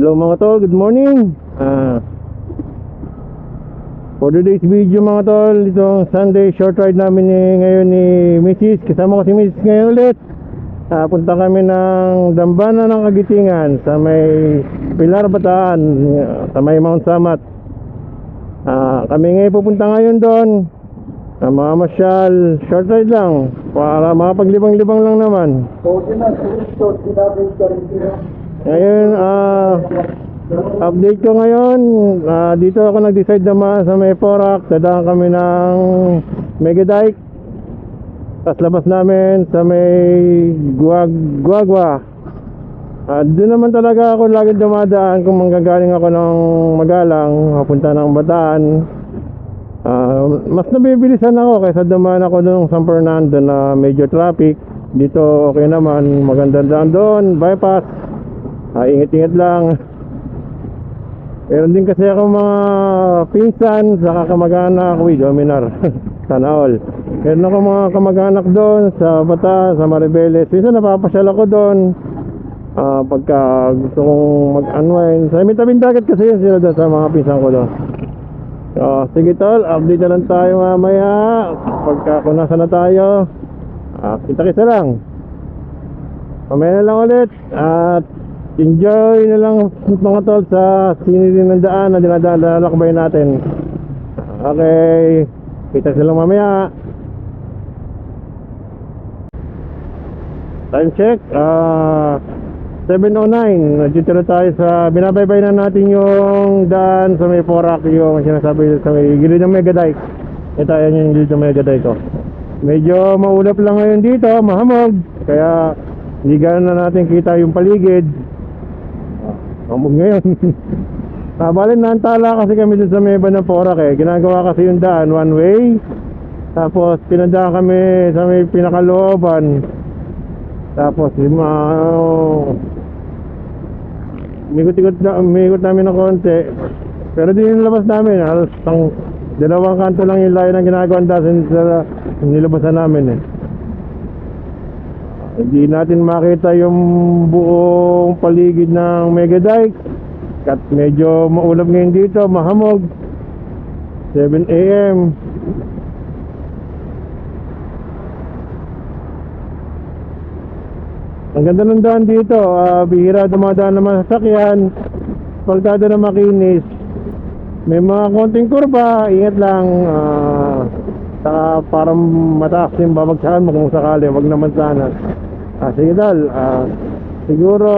Hello mga tol, good morning. For today's video mga tol, itong Sunday short ride namin ngayon ni Mrs. Kasama ko si Mrs. ngayon ulit. Punta kami ng Dambana ng Kagitingan sa may Pilar, Bataan, sa may Mount Samat. Kami ngayon pupunta ngayon doon. Mamasyal, short ride lang para makapaglibang-libang lang naman. Ngayon, update ko ngayon, dito ako nag-decide naman sa may Porac. Dadaan kami ng Megadike. Tapos labas namin sa may Guagua. Doon naman talaga ako lagi dumadaan kung manggagaling ako ng Magalang, papunta ng Bataan. Mas nabibilisan ako kaysa dumaan ako doon San Fernando na medyo traffic. Dito okay naman, maganda daan doon, bypass. Ingat-ingat lang. Meron din kasi ako mga pinsan sa kamag-anak, Dominar. Sana all. Meron ako mga kamag-anak doon sa Bata, sa Maribeles. Minsan napapasyal ako doon pagka gusto kong mag-unwind. Sa Mitabing Dagat kasi yun sila doon sa mga pinsan ko doon. Sige tol, update na lang tayo mamaya. Pagka kung nasa na tayo, kita-kita lang. Mamaya na lang ulit. At enjoy na lang mga tol sa sinili ng daan na dinadalakbay natin. Okay, kita sila mamaya. Time check, 7:09. Dito na tayo sa binabaybay na natin yung daan sa may Porac, yung sinasabi sa may gilid ng Megadike. Ito yan yung gilid ng Megadike ko. Medyo maulap lang ngayon dito, mahamog, kaya hindi gano'n na natin kita yung paligid. Mahamog ngayon. Balin naantala kasi kami dun sa may ng Porac ginagawa kasi yung daan one way. Tapos pinadaan kami sa may pinakalooban. Tapos umikot namin ng konti. Pero din yung labas namin, halos dalawang kanto lang yung layo ng ginagawang dasan sa nilabasan namin Hindi natin makita yung buong paligid ng Megadike. At medyo maulap ngayon dito, mahamog. 7 AM. Ang ganda ng daan dito, bihira dumadaan naman sa sasakyan. Pagdado na makinis. May mga konting kurba, ingat lang. Parang mataas yung babagsakan mo kung sakali, wag naman sana. Sige dal, siguro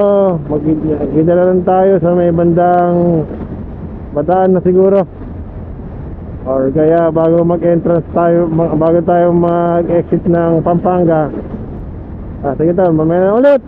magkidala lang tayo sa may bandang Bataan na siguro. Or kaya bago mag-entrance tayo, bago tayo mag-exit ng Pampanga. Sige tol, mamaya na ulit.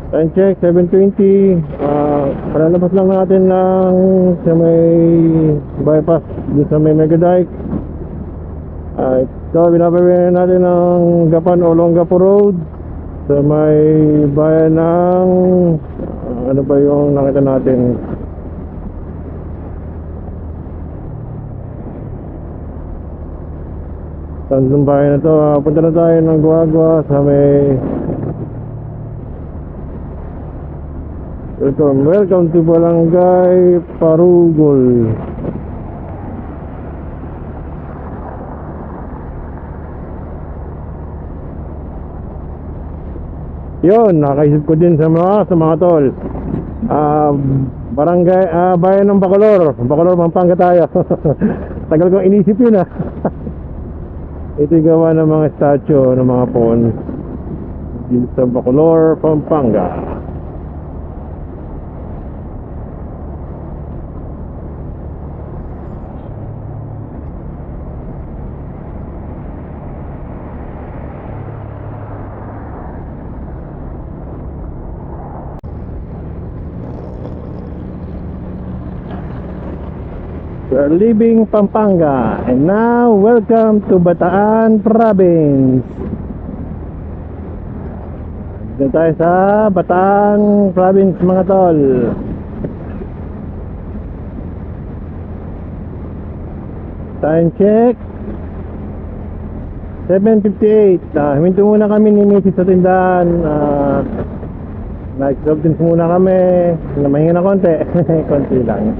Time check, 7:20. Paralabas lang natin ng sa may bypass dun sa may Megadike. Ito, binabawian natin ng Gapan Olongapo Road sa may bayan ng ano ba yung nakita natin? Saan bayan na to? Punta na tayo ng Guagua sa may welcome to Barangay Parugol. Yun, nakaisip ko din sa mga tol. Barangay, bayan ng Bacolor, Pampanga tayo. Tagal kong inisip yun Ito'y gawa ng mga statue ng mga pon dito sa Bacolor, Pampanga. We are leaving Pampanga and now welcome to Bataan Province. Dito tayo sa Bataan Province mga tol. Time check 7:58. Huminto muna kami ni Mrs. sa tindahan. Nag-soft drinks muna kami. Namahinga na konti. Konti lang.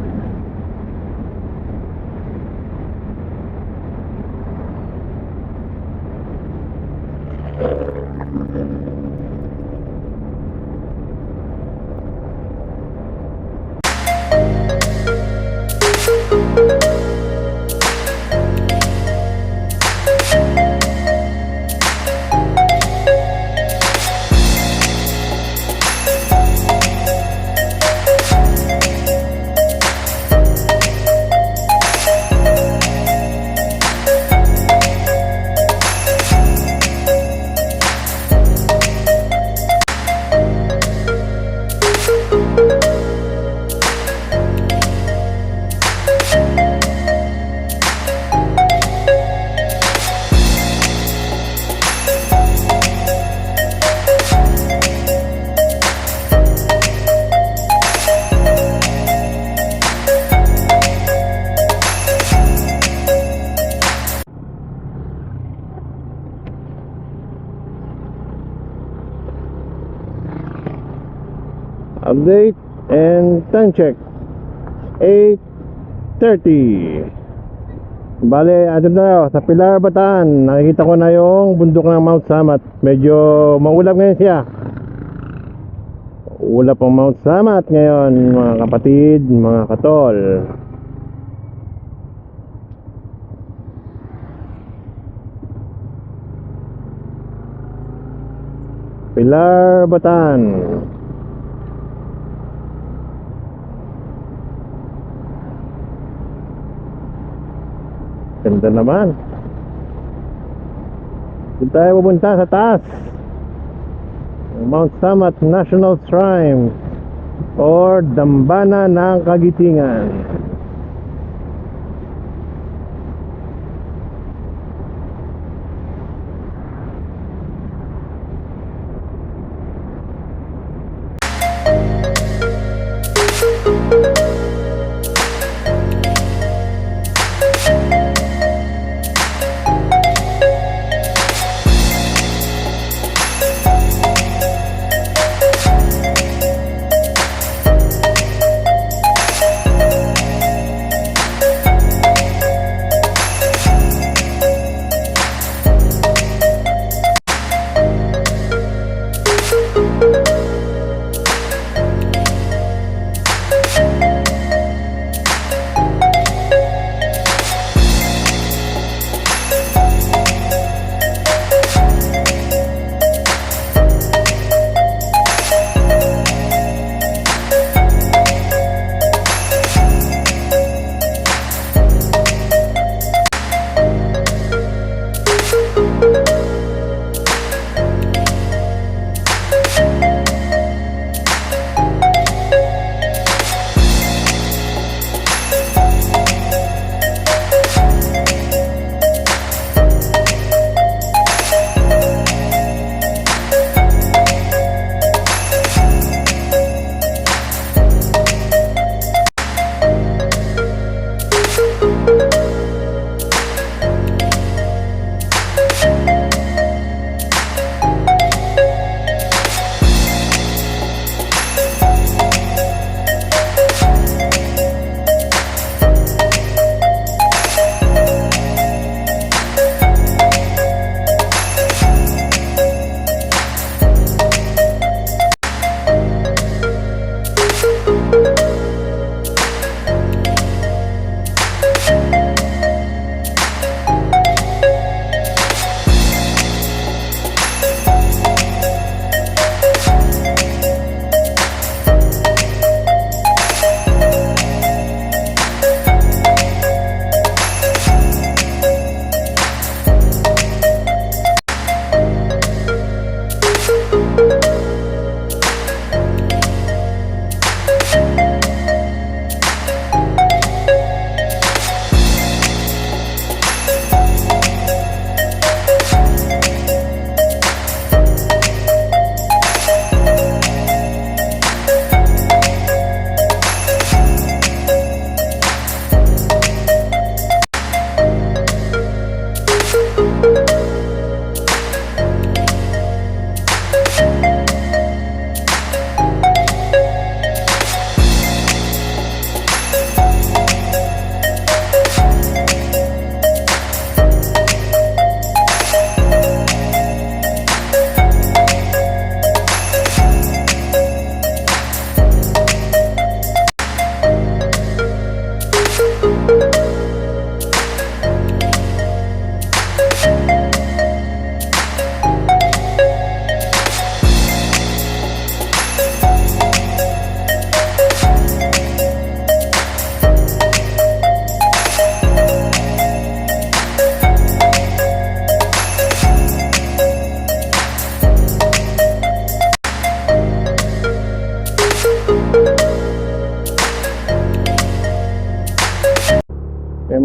Update and time check 8:30. Bale, ato na sa Pilar, Bataan. Nakikita ko na yung bundok ng Mount Samat. Medyo maulap ngayon siya. Ulap ang Mount Samat ngayon, mga kapatid, mga katol. Pilar, Bataan. Ganda naman. Doon tayo pupunta sa taas, Mount Samat National Shrine or Dambana ng Kagitingan.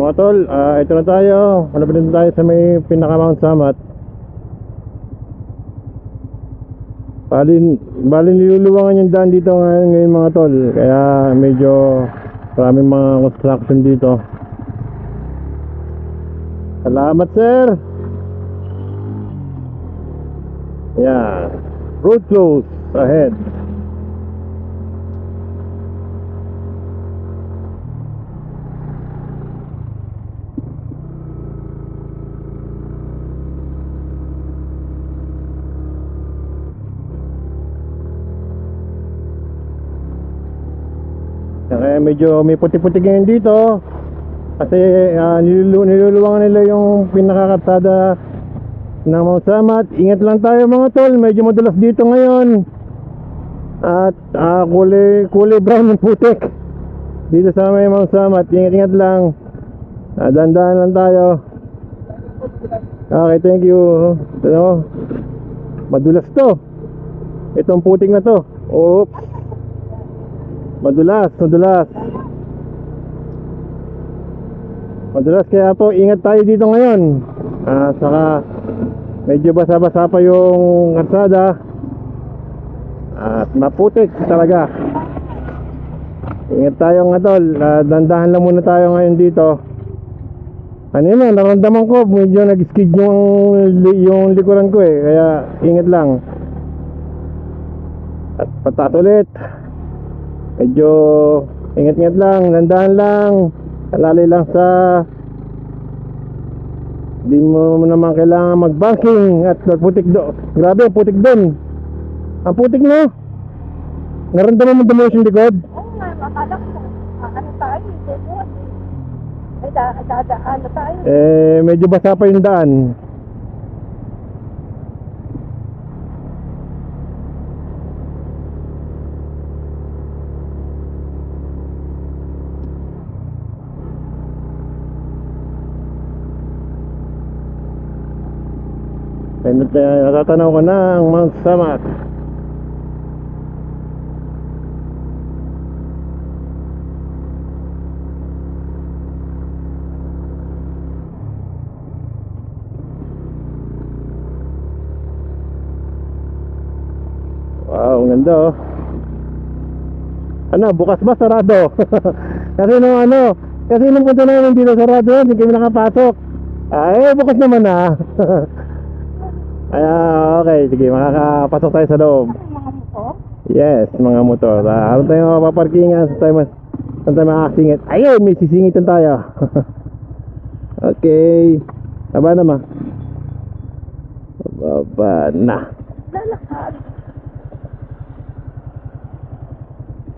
Mga tol, ito na tayo. Malapit na tayo sa may pinaka Mount Samat. Bali niluluwangan yung daan dito ngayon mga tol. Kaya medyo maraming mga construction dito. Salamat sir. Yeah, road closed ahead. Kaya medyo may puti-puti ngayon dito. Kasi niluluwangan nila yung pinakakalsada ng Mount Samat. Ingat lang tayo mga tol, medyo madulas dito ngayon. At kulay brown ng putik dito sa may Mount Samat. Ingat lang. Dahan-dahan lang tayo. Okay, thank you. Ito, madulas to. Itong putik na to. Oops. Madulas kaya po ingat tayo dito ngayon. Saka medyo basa-basa pa yung kalsada at maputik talaga. Ingat tayo nga tol. Dandahan lang muna tayo ngayon dito. Ano yun, naramdaman ko medyo nag-skid yung likuran ko eh. Kaya ingat lang. At pataas ulit. Medyo ingat-ingat lang, dandahan lang. Alalay lang sa di mo naman kailangan mag-banking at putik do. Grabe, putik doon. Ang putik no. Naramdaman mo demotion likod? Oo nga, akala ko ano tayo, ano tayo. Medyo basa pa yung daan. Natatanaw ko na ang Mount Samat. Wow, ang ganda oh. Ano, bukas ba sarado? Kasi nung punta namin dito sarado, hindi kami nakapasok. Bukas naman na. Okay, sige, makakapasok tayo sa loob. Mga motor? Yes, mga motor. Harap tayo mapaparkingan, saan tayo makakasingit. Ayun, may sisingitan tayo. Okay. Baba na ma. Baba na. Lalakad.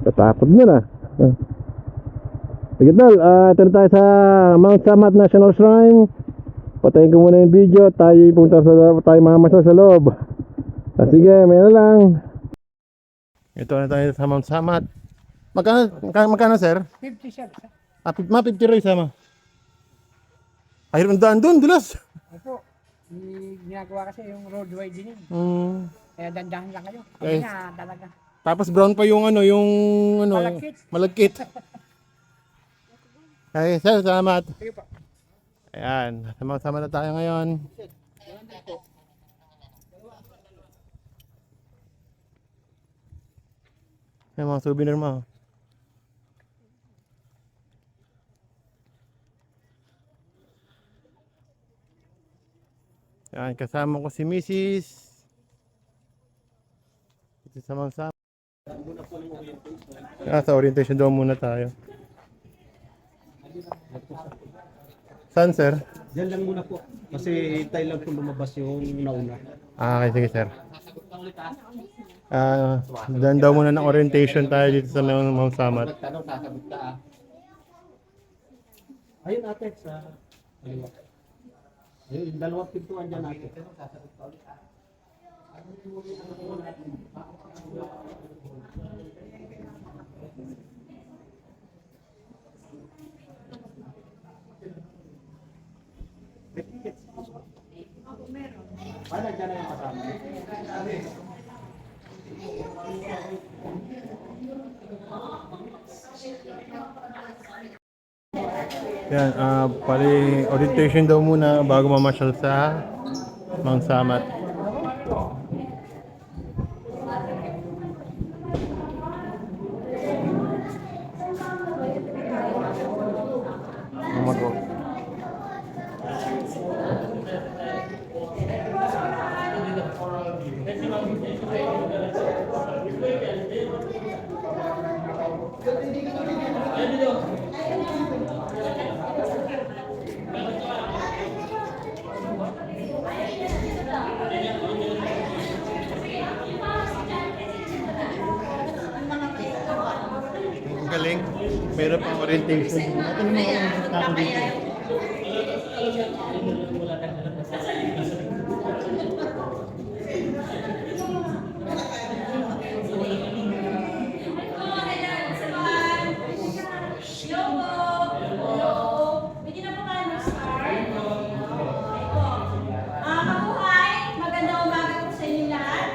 Tatakot mo na. Sige tol, ito na tayo sa Mount Samat National Shrine. Patayin ko muna yung video. Tayo mamasyal sa loob. Sige, may na lang. Ito na tayo sa Mount Samat. Magkano sir? 50 sir. 50 rin sama. Ay, ang doon, dulas. Opo, ginagawa kasi yung road widening. Kaya dandahan lang kayo. Okay. Nga talaga. Tapos brown pa yung malagkit. Ay, sir, salamat. Sige po. Ayan, sama-sama na tayo ngayon. May mga souvenir mo. Ayan, kasama ko si Mrs. Ito sama-sama. Sa orientation daw muna tayo. Saan sir? Diyan lang muna po. Kasi hintay lang po lumabas yung nauna. Okay, sige sir. Dyan daw muna ng orientation tayo dito sa Mount Samat. Tanong sasagot ka. Ayun ate, sa kaliwa. Ayun, yung dalawang pintuan dyan ate. Tanong sasagot ka ulit. Paano dyan na yung kasama? Yan, pali orientation daw muna bago mamasyal sa Mang Samat. Umago. Ang galing. Meron pang orientation. Ito naman yung tao dito. Mabuhay! Magandang umaga po sa inyo lahat.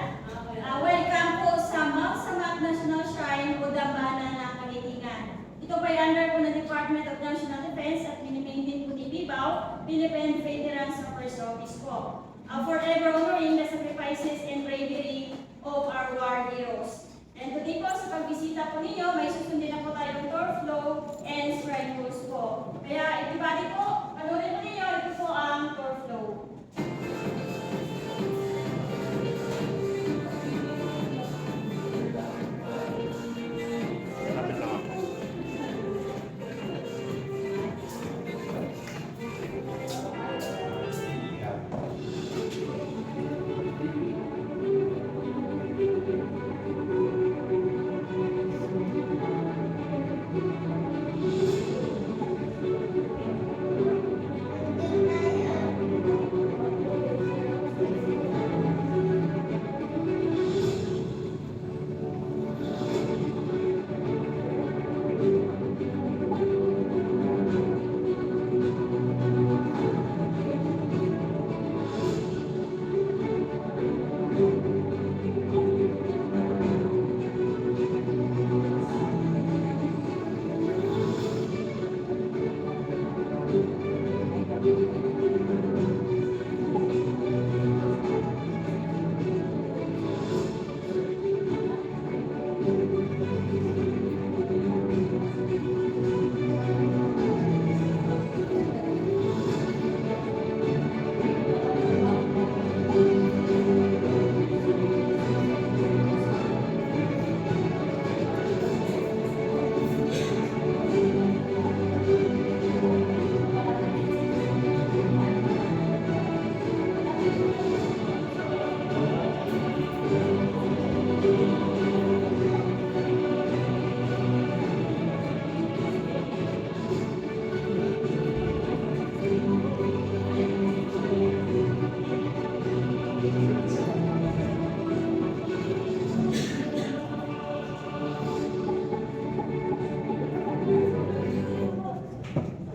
Welcome po sa Mount Samat National Shrine o Dambana ng Pangitinan. Ito po ay under po ng Department of National Defense at minimaintain po ni BIBAW, Philippine Veterans Affairs Office po. Forever honoring the sacrifices and bravery of our war heroes. And today po sa pagbisita po ninyo, may susundin na po tayong tour flow and shrine tours po. Kaya everybody po, panoorin po ninyo, ito po ang tour flow.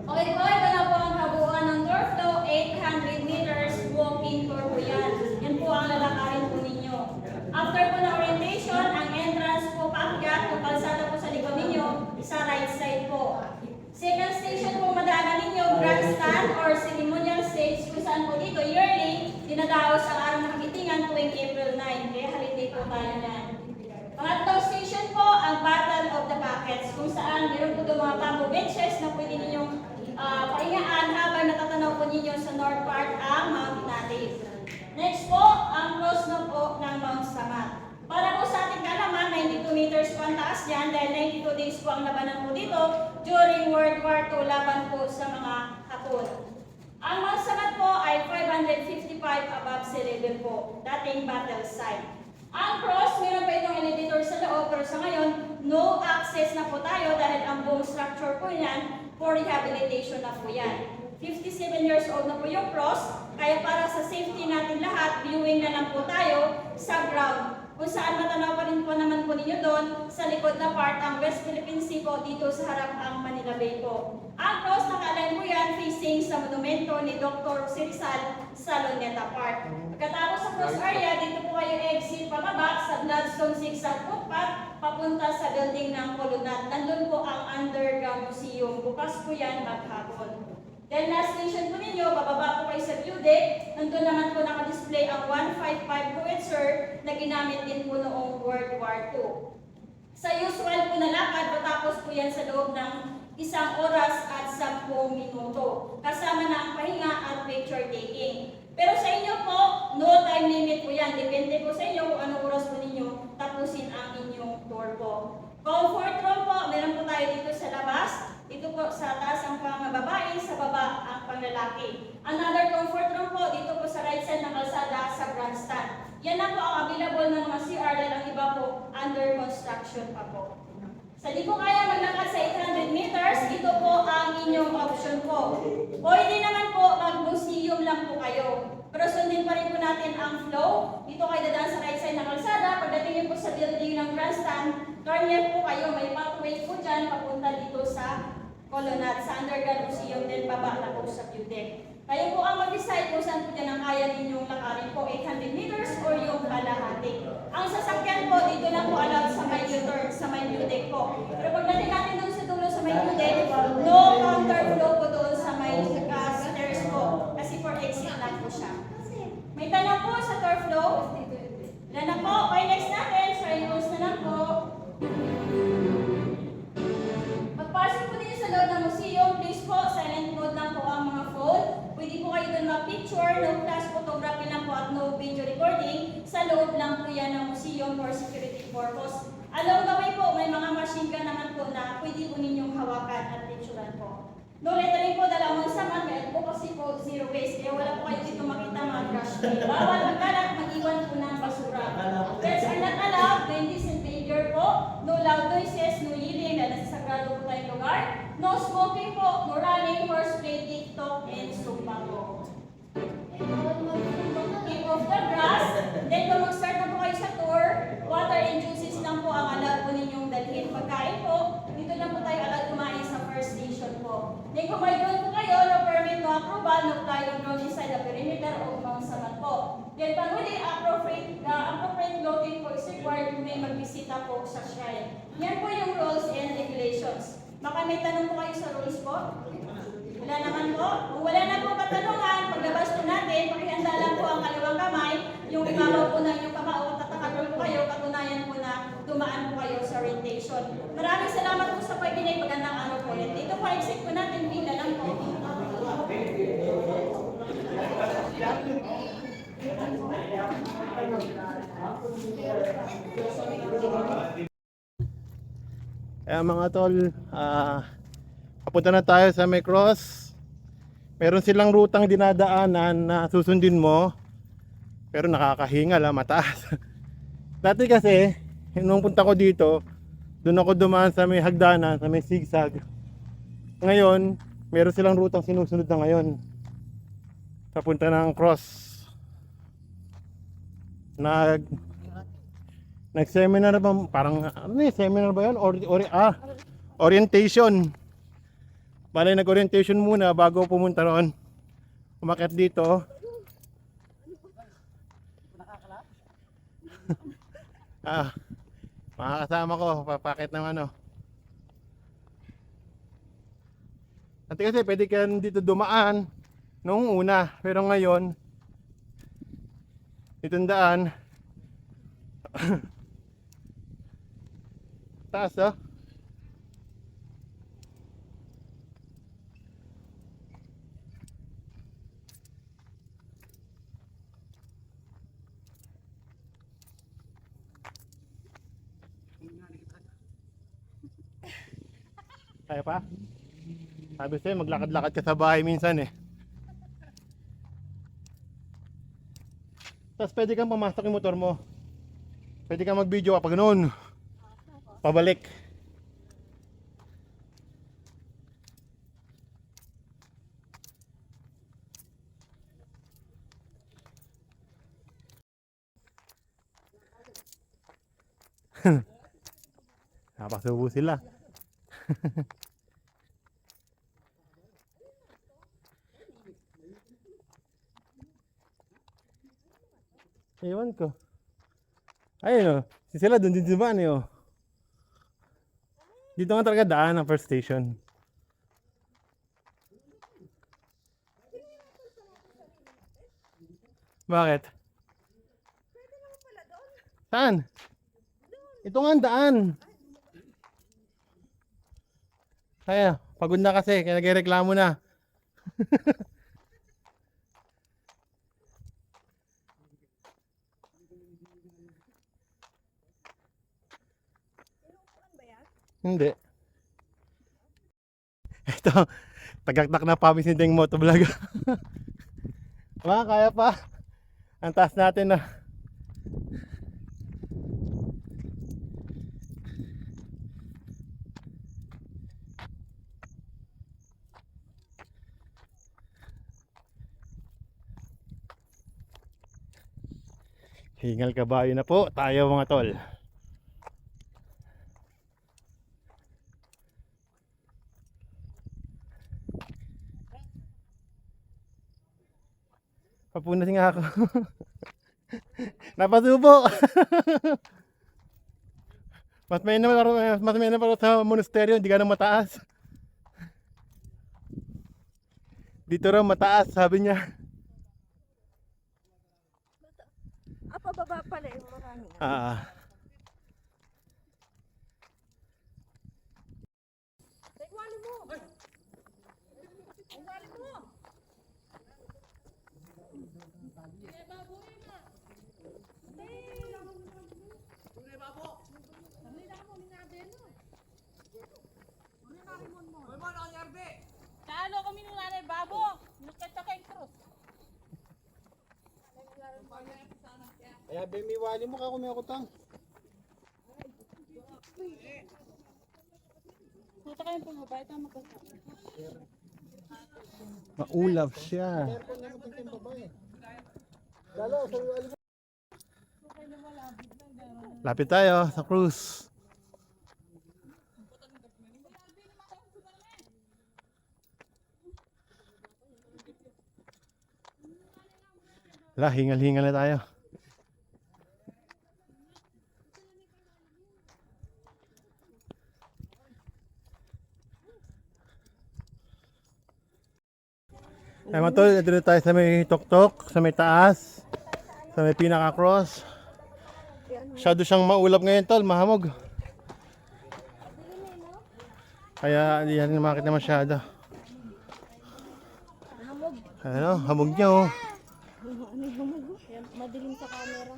Okay po, ito na po ang kabuuan ng tour flow, 800 meters walking tour po yan. Yan po ang lalakarin po ninyo. After po na orientation, ang entrance po paakyat, kung kalsada po sa likod ninyo, sa right side po. Second station po madaanan ninyo, grandstand or ceremonial stage kung saan po dito yearly dinadaos ang araw ng Kagitingan tuwing April 9. Kaya holiday po tayo yan. Pangatlong station po, ang Battle of the Buckets, kung saan meron po doon mga bamboo benches na pwede ninyong pahingaan habang natatanaw po ninyo sa north part ang Mount Native. Next po, ang cross na po ng Mount Samat. Para po sa ating kalaman, 92 meters po ang taas dyan dahil 92 days po ang labanan po dito during World War II laban po sa mga Hapon. Ang Mount Samat po ay 555 above sea level po, dating battle site. Ang cross, meron pa itong elevator sa loob, pero sa ngayon, no access na po tayo dahil ang buong structure po yan, for rehabilitation na po yan. 57 years old na po yung cross, kaya para sa safety natin lahat, viewing na lang po tayo sa ground. kung saan matanaw pa rin po naman po ninyo doon sa likod na part ang West Philippine Sea po, dito sa harap ang Manila Bay po. Ang cross naka-align po yan facing sa monumento ni Dr. Sirsal sa Luneta Park. Pagkatapos sa cross area, dito po kayo exit pababa sa Gladstone Zigzag Footpath papunta sa building ng Colonat. Nandun po ang Underground Museum. Bukas po yan maghapon. Then last station po ninyo, bababa po kayo sa view deck. Nandun naman po nakadisplay ang 155 Howitzer na ginamit din po noong World War II. Sa usual po na lakad, matapos po yan sa loob ng 1 oras at 10 minuto. Kasama na ang pahinga at picture taking. Pero sa inyo po, no time limit po yan. Depende po sa inyo kung anong oras po ninyo tapusin ang inyong tour po. Comfort room po, meron po tayo dito sa labas. Dito po sa taas ang pang-babae, sa baba ang pang-lalaki. Another comfort room po, dito po sa right side ng kalsada sa grandstand. Yan na po ang available ng mga CR dahil ang iba po under construction pa po. Sa di po kaya maglakad sa 800 meters, ito po ang inyong option po. Pwede naman po mag-museum lang po kayo. Pero sundin pa rin po natin ang flow. Dito kayo dadaan sa right side ng kalsada. Pagdating niyo po sa building ng grandstand, turn left po kayo. May pathway po dyan papunta dito sa Colonat, sa Underground Museum, then baba na po sa view deck. Kayo po ang mag-decide kung saan po dyan ang kaya ninyong lakarin po, 800 meters or yung kalahati. Ang sasakyan po, dito lang po allowed sa may U-turn, sa may view deck po. Pero pagdating natin doon sa dulo sa may view deck, no counterflow po doon sa may stairs po. Kasi for exit lang po siya. May tanong po sa turf flow? Wala na po. Okay, next natin. Sorry, rules na lang po. Pagpasok po din sa loob ng museum, please po, silent mode lang po ang mga phone. Pwede po kayo doon mag-picture, no flash photography lang po at no video recording. Sa loob lang po yan ng museum for security purpose. Along the way po, may mga machine gun naman po na pwede po ninyong hawakan at picturean po. No lettering po, dalawang saman, may advocacy po, zero waste. Kaya wala po kayo dito makita mga trash bin. Bawal magkalat, mag-iwan po ng basura. Pets are not allowed, no indecent behavior po, no loud noises, no yelling, dahil nasa sagrado po tayong lugar. No smoking po, no running, horseplay, TikTok, and zumba po. Keep off the grass. Then kung mag-start na po kayo sa tour, water and juices lang po ang allowed po ninyong dalhin. Pagkain po, dito lang po tayo allowed kumain sa first station po. Then kung may drone po kayo, no permit, no approval, no flying drone inside the perimeter o umang saman po. Then panghuli, appropriate clothing po is required kung may magbisita po sa shrine. Yan po yung rules and regulations. Baka may tanong po kayo sa rules po? Wala naman po. Kung wala na po katanungan, paglabas po natin, pakihanda lang po ang kaliwang kamay, yung ibabaw po ng inyong kamao, tatakagol po kayo, katunayan po na dumaan po kayo sa orientation. Maraming salamat po sa pagkinig, magandang araw po ulit. Dito po, exit po natin, pila lang po. Kaya mga tol, papunta na tayo sa may cross. Meron silang rutang dinadaanan na susundin mo, pero nakakahingal, mataas. Dati kasi, nung punta ko dito, doon ako dumaan sa may hagdanan, sa may zigzag. Ngayon, meron silang rutang sinusunod na ngayon. Papunta ng cross. Nag-seminar ba? Parang, ano eh, seminar ba yun? Orientation. Bale, nag-orientation muna bago pumunta roon. Umakyat dito. Makakasama ko, papakit ng ano. At kasi pwede ka dito dumaan noong una, pero ngayon, itong daan, taas oh. Kaya pa? Sabi sa'yo, maglakad-lakad ka sa bahay minsan eh. Tapos pwede kang pumasok yung motor mo. Pwede kang mag-video kapag noon. Pabalik. Napasubo sila. Ewan ko. Ayun, oh. Si sila doon din dumaan eh, oh. Dito nga talaga daan ang first station. Bakit? Saan? Ito nga ang daan. Kaya, pagod na kasi, kaya nagreklamo na. Hindi. Ito, tagaktak na pamis ni Deng Motovlog. Kaya pa. Ang taas natin na. Hingal kabayo na po tayo mga tol. Papunas nga ako. Napasubo. Mas may naman sa monasteryo, hindi ka na mataas. Dito raw mataas, sabi niya. Pababa pala yung marami. Wali mo! Wali mo! Ano kami nung nanay babo? Nagkatsa kay Cruz. Kaya Bemi, wali mo ka kumiakutang. Puta kayo pumabay, tama ka. Maulap siya. Lapit tayo sa cruise. Hingal-hingal na tayo. Ay mga tol, dito tayo sa may tuktok, sa may taas, sa may pinaka-cross. Masyado siyang maulap ngayon tol, mahamog. Kaya hindi natin makita masyado. Ano, hamog niya oh. Madilim sa camera.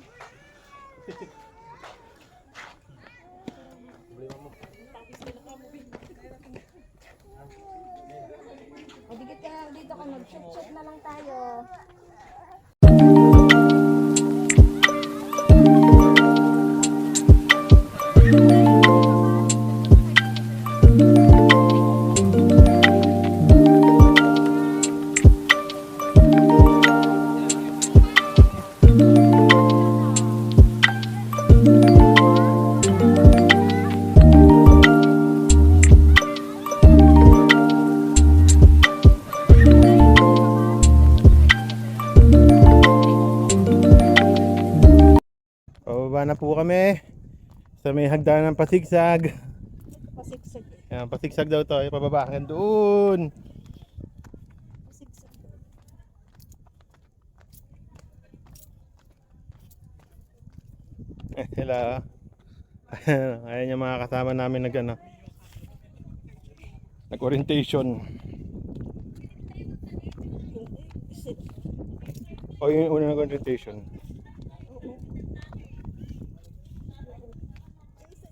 O dikit ka dito ka, mag-shoot na lang tayo. Pababa na po kami sa may hagdanan ng pasigsag. Pasigsag. Ayan, pasigsag daw to. Ay, pababa hanggang doon. Pasigsag. Sila. Ayan yung mga kasama namin nag-orientation. O yung una nag-orientation.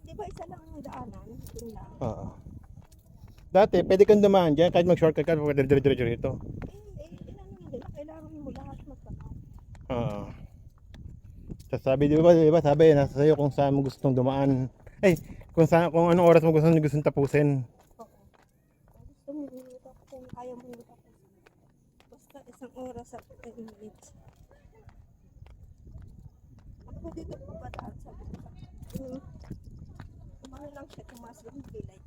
Di ba isa lang ang daanan? Yun lang. Oo. Dati, pwede kang dumaan dyan kahit mag-shortcut ka, pwede dire-diretso rito. Ilan naman nila, kailangan mo lahat magkakaw. Oo. Sabi, di ba, sabi, nasa sa'yo kung saan mo gustong dumaan. Ay, kung anong oras mo gustong tapusin. Gusto mo minuto kung kaya mo minuto. Basta isang oras at 10 minutes. Ako dito pa ba daan sabi ko. lang siya, tumaas yung bilay.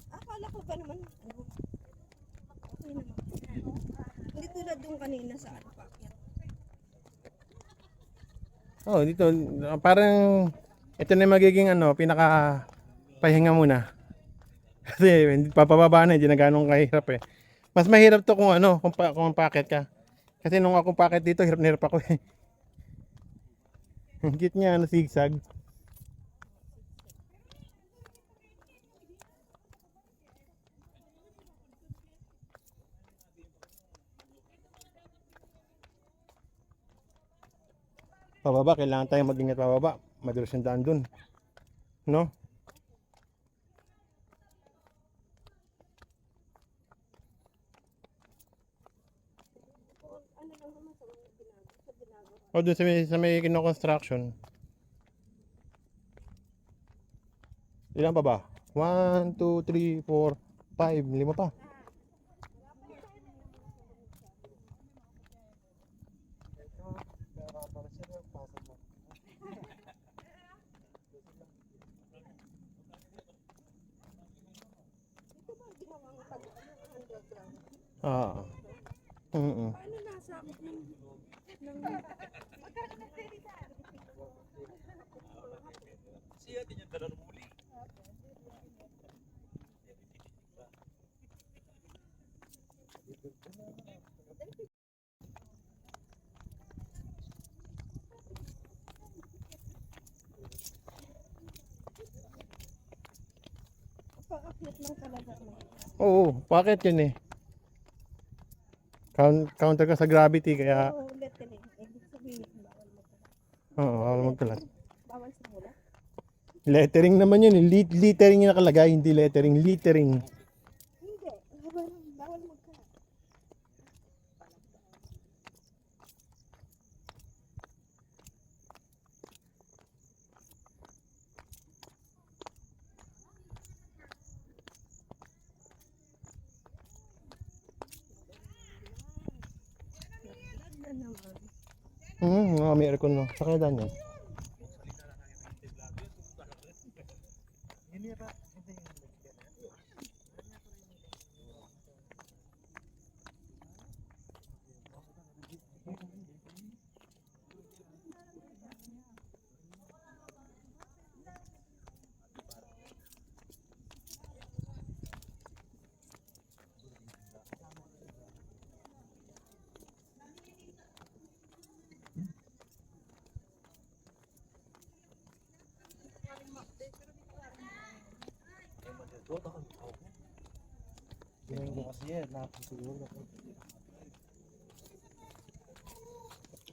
Akala ko ba naman, okay naman. Hindi tulad yung kanina sa ano pa. Oh, dito parang ito na yung magiging pinaka pahinga muna. Kasi hindi papababa na, hindi na ganun kahirap eh. Mas mahirap to kung kung packet ka. Kasi nung ako packet dito, hirap na hirap ako eh. Ang cute niya, zigzag. Pababa, kailangan tayong mag-ingat pababa. Madulas yung daan dun. No? O dun sa may kino-construction. Ilan pa ba? 1, 2, 3, 4, 5, 5 pa. Ah. Paano nasakot ng paakyat lang talaga. Oo, bakit yun eh? Counter ka sa gravity kaya Oo, lettering. Ibig sabihin, bawal magkalat. oo, bawal magkalat. Bawal sa mula. Lettering naman yun, lettering yung nakalagay, hindi lettering, littering. Hindi, bawal magkalat. Ganda naman. May aircon no. Sa kaya yan.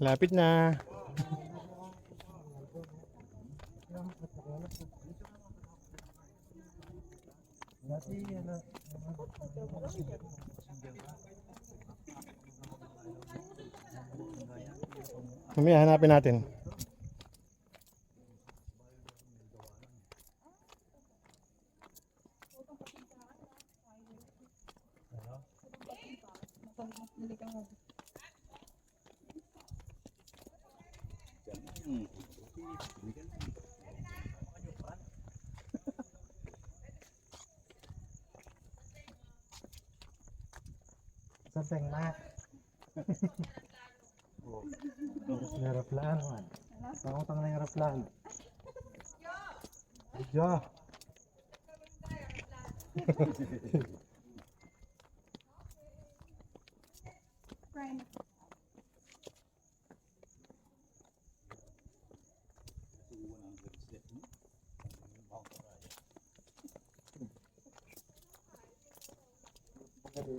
Lapit na. Mamaya hanapin natin. Something like may aeroplano man. Pangutang na yung aeroplano. Video.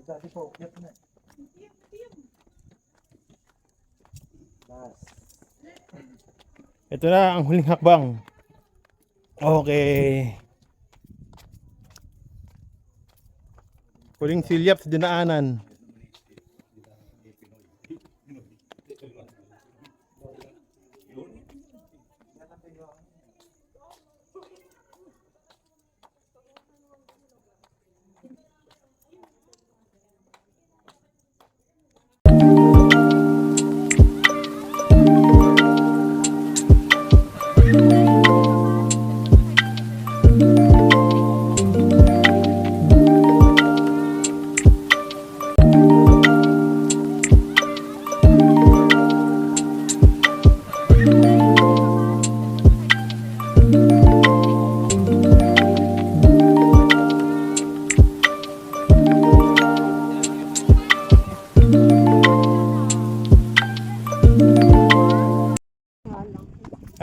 Dati po, ukyat na. Ito na ang huling hakbang. Okay. Huling silyap sa dinaanan.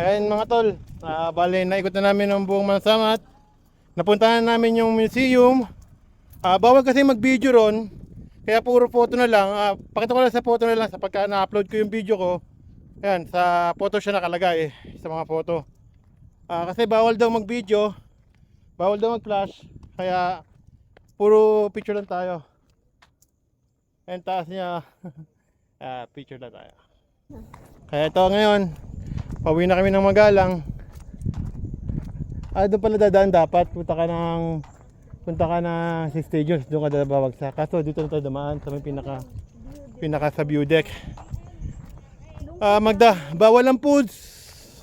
Ayan mga tol, bale naikot na namin ang buong Mansamat. Napuntahan namin yung museum. Bawal kasi mag-video ron, kaya puro photo na lang. Pakita ko lang sa photo na lang sa pagka na-upload ko yung video ko. Ayan, sa photo siya nakalagay sa mga photo. Kasi bawal daw mag-video, bawal daw mag-flash, kaya puro picture lang tayo. Ayan, taas niya. Picture lang tayo. Kaya ito ngayon, pauwi na kami ng Magalang. Doon pala dadaan dapat. Punta ka ng 6 stages, doon ka babagsak. Kaso dito na tayo dumaan sa may pinaka sa view deck. Magda, bawal ang foods.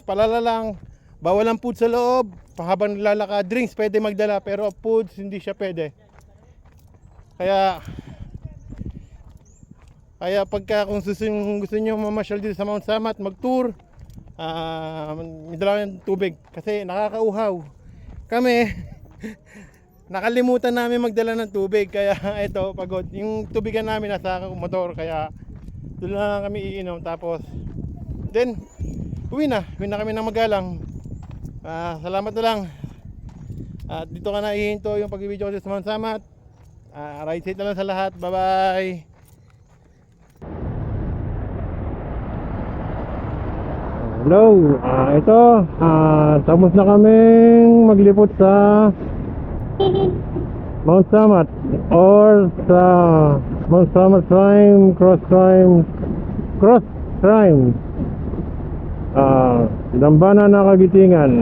Palala lang. Bawal ang foods sa loob. Habang naglalakad, drinks pwede magdala, pero foods hindi siya pwede. Kaya pagka kung gusto niyo mamasyal dito sa Mount Samat, mag-tour, may dala ng tubig kasi nakakauhaw. Kami nakalimutan namin magdala ng tubig, kaya ito pagod. Yung tubigan namin nasa motor, kaya doon lang kami iinom. Tapos then uwi na kami ng Magalang. Salamat na lang. At dito ka na ihinto yung pag-video ko sa Mount Samat. Ride safe na lang sa lahat. Bye bye. Hello, ito, tapos na kaming maglipot sa Mount Samat or sa Mount Samat Shrine, Cross Shrine, Dambana na Kagitingan.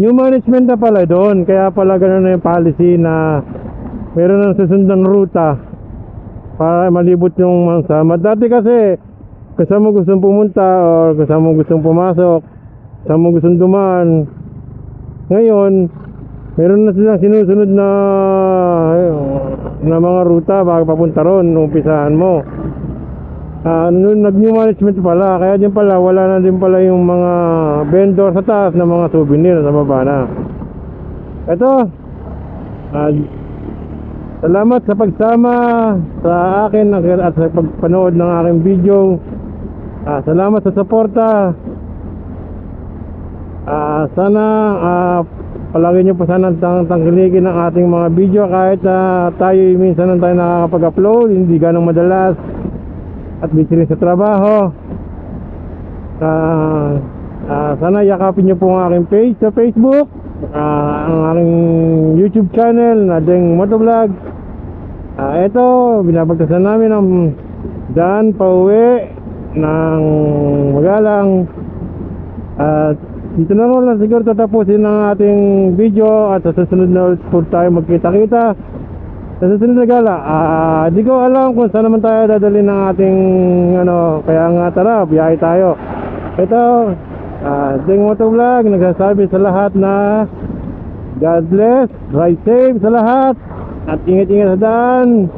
New management na pala doon, kaya pala ganun na yung policy na meron ng susundang ruta para malibot yung Mount Samat. Dati kasi kasama mo gustong pumunta o kasama mo gustong pumasok, kasama mo gustong dumaan. Ngayon, meron na silang sinusunod na mga ruta bago papunta ron, umpisahan mo. Nag-new management pala, kaya din pala wala na din pala yung mga vendor sa taas na mga souvenir sa baba na. Ito, salamat sa pagsama sa akin at sa pagpanood ng aking video. Salamat sa suporta. Sana palagi nyo pa sana tangkilikin ang ating mga video kahit tayo minsan lang tayo nakakapag-upload, hindi ganong madalas at busy rin sa trabaho. Sana yakapin nyo po ang aking page sa Facebook, ang aking YouTube channel na Deng Motovlog. Ito, binabagtasan namin ang daan pauwi ng Magalang. At dito na lang siguro tatapusin ang ating video, at sa susunod na ulit po tayo magkita-kita sa susunod na gala. Di ko alam kung saan naman tayo dadalhin ng ating kaya nga tara, biyahe tayo. Ito, Deng Motovlog nagsasabi sa lahat na God bless, ride safe sa lahat, at ingat-ingat sa daan.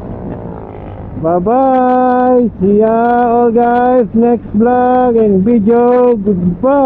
Bye-bye! See ya all guys, next vlog and video. Goodbye!